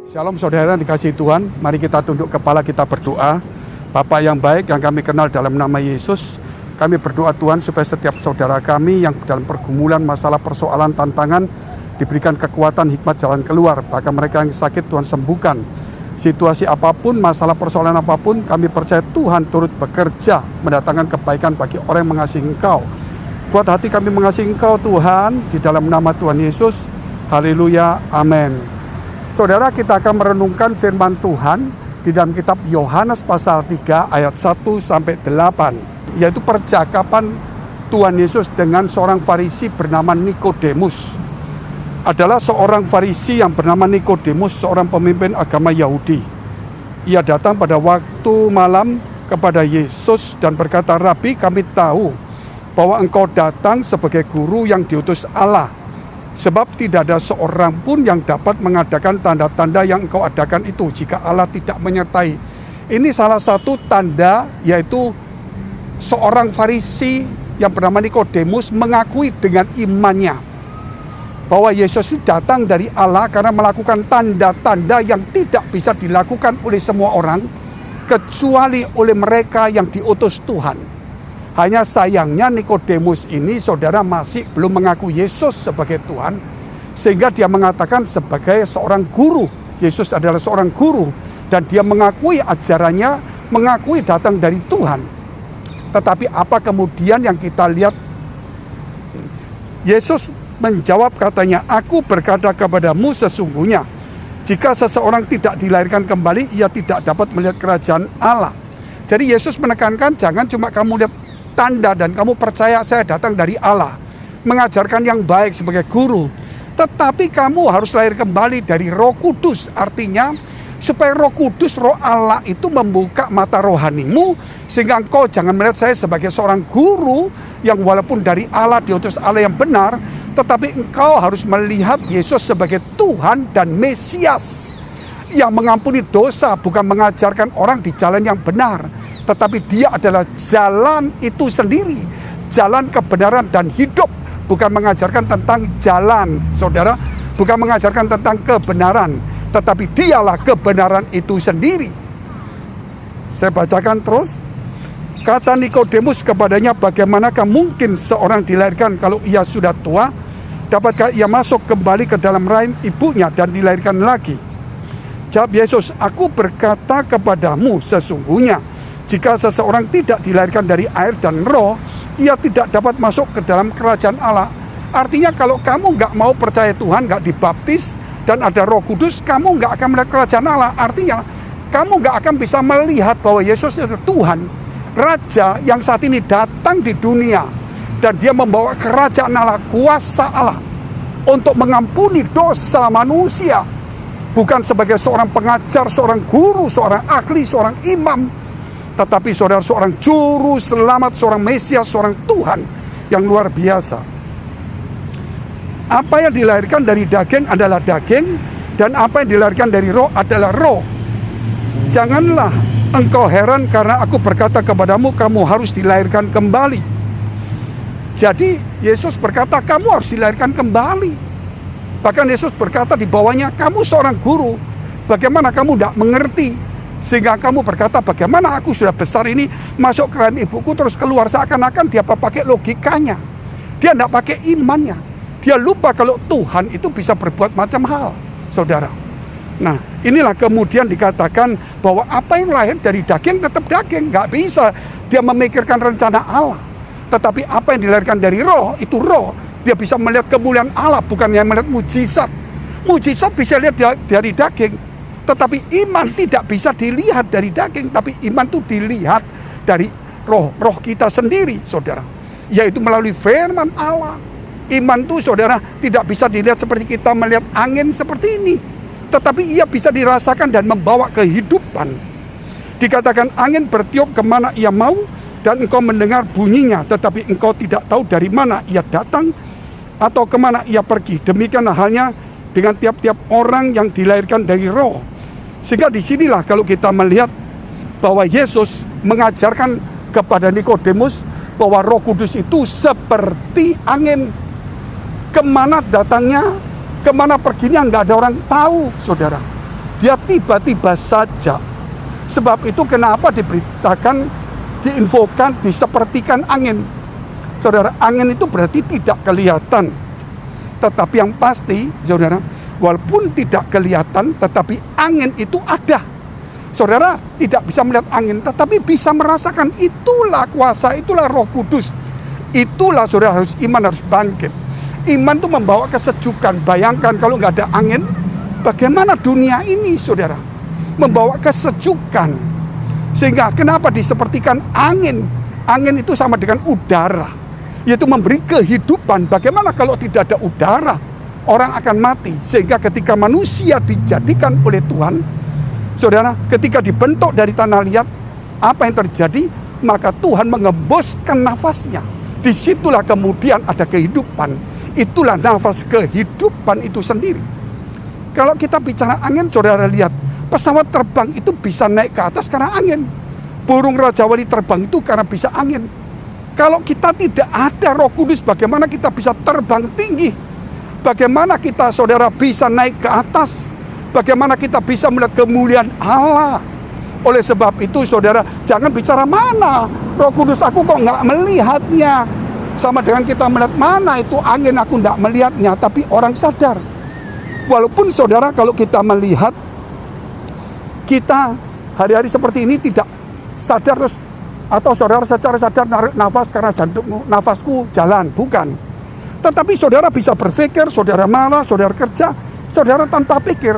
Shalom saudara dikasihi Tuhan, mari kita tunduk kepala kita berdoa. Bapa yang baik yang kami kenal dalam nama Yesus, kami berdoa Tuhan supaya setiap saudara kami yang dalam pergumulan, masalah, persoalan, tantangan diberikan kekuatan, hikmat, jalan keluar. Bahkan mereka yang sakit Tuhan sembuhkan. Situasi apapun, masalah, persoalan apapun, kami percaya Tuhan turut bekerja mendatangkan kebaikan bagi orang yang mengasihi Engkau. Buat hati kami mengasihi Engkau Tuhan, di dalam nama Tuhan Yesus. Haleluya, amin. Saudara, kita akan merenungkan firman Tuhan di dalam kitab Yohanes pasal 3 ayat 1-8, yaitu percakapan Tuhan Yesus dengan seorang Farisi bernama Nikodemus. Adalah seorang Farisi yang bernama Nikodemus, seorang pemimpin agama Yahudi. Ia datang pada waktu malam kepada Yesus dan berkata, "Rabi, kami tahu bahwa engkau datang sebagai guru yang diutus Allah. Sebab tidak ada seorang pun yang dapat mengadakan tanda-tanda yang engkau adakan itu jika Allah tidak menyertai." Ini salah satu tanda, yaitu seorang Farisi yang bernama Nikodemus mengakui dengan imannya bahwa Yesus itu datang dari Allah karena melakukan tanda-tanda yang tidak bisa dilakukan oleh semua orang kecuali oleh mereka yang diutus Tuhan. Hanya sayangnya Nikodemus ini, saudara, masih belum mengaku Yesus sebagai Tuhan, sehingga dia mengatakan sebagai seorang guru. Yesus adalah seorang guru dan dia mengakui ajarannya, mengakui datang dari Tuhan. Tetapi apa kemudian yang kita lihat? Yesus menjawab, katanya, "Aku berkata kepadamu sesungguhnya, jika seseorang tidak dilahirkan kembali, ia tidak dapat melihat kerajaan Allah." Jadi Yesus menekankan, jangan cuma kamu lihat tanda dan kamu percaya saya datang dari Allah, mengajarkan yang baik sebagai guru, tetapi kamu harus lahir kembali dari Roh Kudus. Artinya supaya Roh Kudus, Roh Allah itu membuka mata rohanimu, sehingga engkau jangan melihat saya sebagai seorang guru yang walaupun dari Allah, diutus Allah yang benar, tetapi engkau harus melihat Yesus sebagai Tuhan dan Mesias yang mengampuni dosa, bukan mengajarkan orang di jalan yang benar, tetapi dia adalah jalan itu sendiri, jalan kebenaran dan hidup, bukan mengajarkan tentang jalan, saudara, bukan mengajarkan tentang kebenaran, tetapi dialah kebenaran itu sendiri. Saya bacakan terus. Kata Nikodemus kepadanya, "Bagaimanakah mungkin seorang dilahirkan kalau ia sudah tua? Dapatkah ia masuk kembali ke dalam rahim ibunya dan dilahirkan lagi?" Jawab Yesus, "Aku berkata kepadamu sesungguhnya, jika seseorang tidak dilahirkan dari air dan roh, ia tidak dapat masuk ke dalam kerajaan Allah." Artinya kalau kamu nggak mau percaya Tuhan, nggak dibaptis, dan ada Roh Kudus, kamu nggak akan melihat kerajaan Allah. Artinya kamu nggak akan bisa melihat bahwa Yesus itu Tuhan, Raja yang saat ini datang di dunia, dan dia membawa kerajaan Allah, kuasa Allah, untuk mengampuni dosa manusia. Bukan sebagai seorang pengajar, seorang guru, seorang ahli, seorang imam, tetapi saudara seorang juru selamat, seorang Mesias, seorang Tuhan yang luar biasa. Apa yang dilahirkan dari daging adalah daging, dan apa yang dilahirkan dari roh adalah roh. Janganlah engkau heran karena aku berkata kepadamu, kamu harus dilahirkan kembali. Jadi Yesus berkata kamu harus dilahirkan kembali. Bahkan Yesus berkata di bawahnya, kamu seorang guru, bagaimana kamu tidak mengerti? Sehingga kamu berkata, bagaimana aku sudah besar ini masuk ke rahim ibuku terus keluar. Seakan-akan dia pakai logikanya, dia tidak pakai imannya. Dia lupa kalau Tuhan itu bisa berbuat macam hal, saudara. Nah, inilah kemudian dikatakan bahwa apa yang lahir dari daging tetap daging, nggak bisa dia memikirkan rencana Allah. Tetapi apa yang dilahirkan dari roh itu roh. Dia bisa melihat kemuliaan Allah, bukan yang melihat mujizat. Mujizat bisa lihat dari daging, tetapi iman tidak bisa dilihat dari daging, tapi iman itu dilihat dari roh kita sendiri, saudara. Yaitu melalui firman Allah. Iman itu, saudara, tidak bisa dilihat seperti kita melihat angin seperti ini, tetapi ia bisa dirasakan dan membawa kehidupan. Dikatakan angin bertiup kemana ia mau, dan engkau mendengar bunyinya, tetapi engkau tidak tahu dari mana ia datang atau kemana ia pergi. Demikianlah halnya dengan tiap-tiap orang yang dilahirkan dari roh. Sehingga disinilah kalau kita melihat bahwa Yesus mengajarkan kepada Nikodemus bahwa Roh Kudus itu seperti angin. Kemana datangnya, kemana perginya nggak ada orang tahu, saudara. Dia tiba-tiba saja. Sebab itu kenapa diberitakan, diinfokan, disepertikan angin. Saudara, angin itu berarti tidak kelihatan. Tetapi yang pasti, saudara, walaupun tidak kelihatan, tetapi angin itu ada. Saudara tidak bisa melihat angin, tetapi bisa merasakan. Itulah kuasa, itulah Roh Kudus. Itulah saudara, harus iman, harus bangkit. Iman itu membawa kesejukan. Bayangkan kalau nggak ada angin, bagaimana dunia ini, saudara? Membawa kesejukan. Sehingga kenapa disepertikan angin? Angin itu sama dengan udara, yaitu memberi kehidupan. Bagaimana kalau tidak ada udara? Orang akan mati. Sehingga ketika manusia dijadikan oleh Tuhan, saudara, ketika dibentuk dari tanah liat, apa yang terjadi? Maka Tuhan mengembuskan nafasnya. Disitulah kemudian ada kehidupan. Itulah nafas kehidupan itu sendiri. Kalau kita bicara angin, saudara lihat, pesawat terbang itu bisa naik ke atas karena angin. Burung Raja Wali terbang itu karena bisa angin. Kalau kita tidak ada Roh Kudus, bagaimana kita bisa terbang tinggi? Bagaimana kita, saudara, bisa naik ke atas? Bagaimana kita bisa melihat kemuliaan Allah? Oleh sebab itu, saudara, jangan bicara mana Roh Kudus, aku kok nggak melihatnya. Sama dengan kita melihat mana itu angin, aku nggak melihatnya. Tapi orang sadar. Walaupun saudara, kalau kita melihat, kita hari-hari seperti ini tidak sadar terus, atau saudara secara sadar narik nafas karena jantungmu, nafasku jalan, bukan. Tetapi saudara bisa berpikir, saudara marah, saudara kerja, saudara tanpa pikir.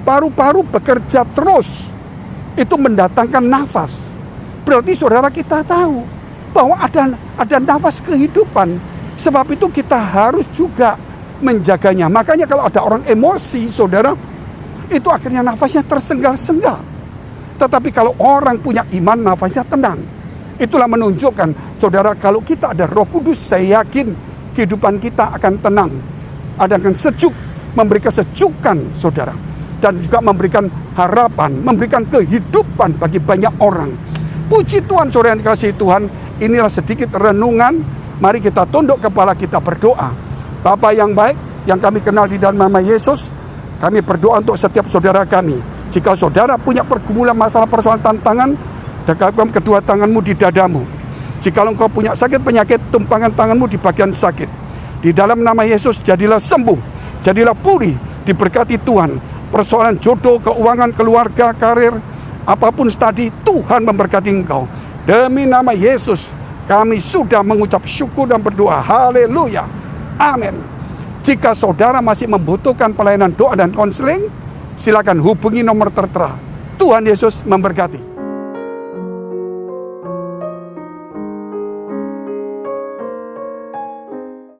Paru-paru bekerja terus, itu mendatangkan nafas. Berarti saudara kita tahu bahwa ada nafas kehidupan. Sebab itu kita harus juga menjaganya. Makanya kalau ada orang emosi, saudara, itu akhirnya nafasnya tersengal-sengal. Tetapi kalau orang punya iman, nafasnya tenang. Itulah menunjukkan, saudara, kalau kita ada Roh Kudus, saya yakin kehidupan kita akan tenang. Akan sejuk, memberi kesejukan, saudara. Dan juga memberikan harapan, memberikan kehidupan bagi banyak orang. Puji Tuhan, saudara yang dikasihi Tuhan, inilah sedikit renungan. Mari kita tunduk kepala, kita berdoa. Bapa yang baik, yang kami kenal di dalam nama Yesus, kami berdoa untuk setiap saudara kami. Jika saudara punya pergumulan, masalah, persoalan, tantangan, dekatkan kedua tanganmu di dadamu. Jika engkau punya sakit penyakit, tumpangkan tanganmu di bagian sakit. Di dalam nama Yesus, jadilah sembuh, jadilah pulih, diberkati Tuhan. Persoalan jodoh, keuangan, keluarga, karir, apapun tadi, Tuhan memberkati engkau. Demi nama Yesus, kami sudah mengucap syukur dan berdoa. Haleluya. Amin. Jika saudara masih membutuhkan pelayanan doa dan konseling, silakan hubungi nomor tertera. Tuhan Yesus memberkati.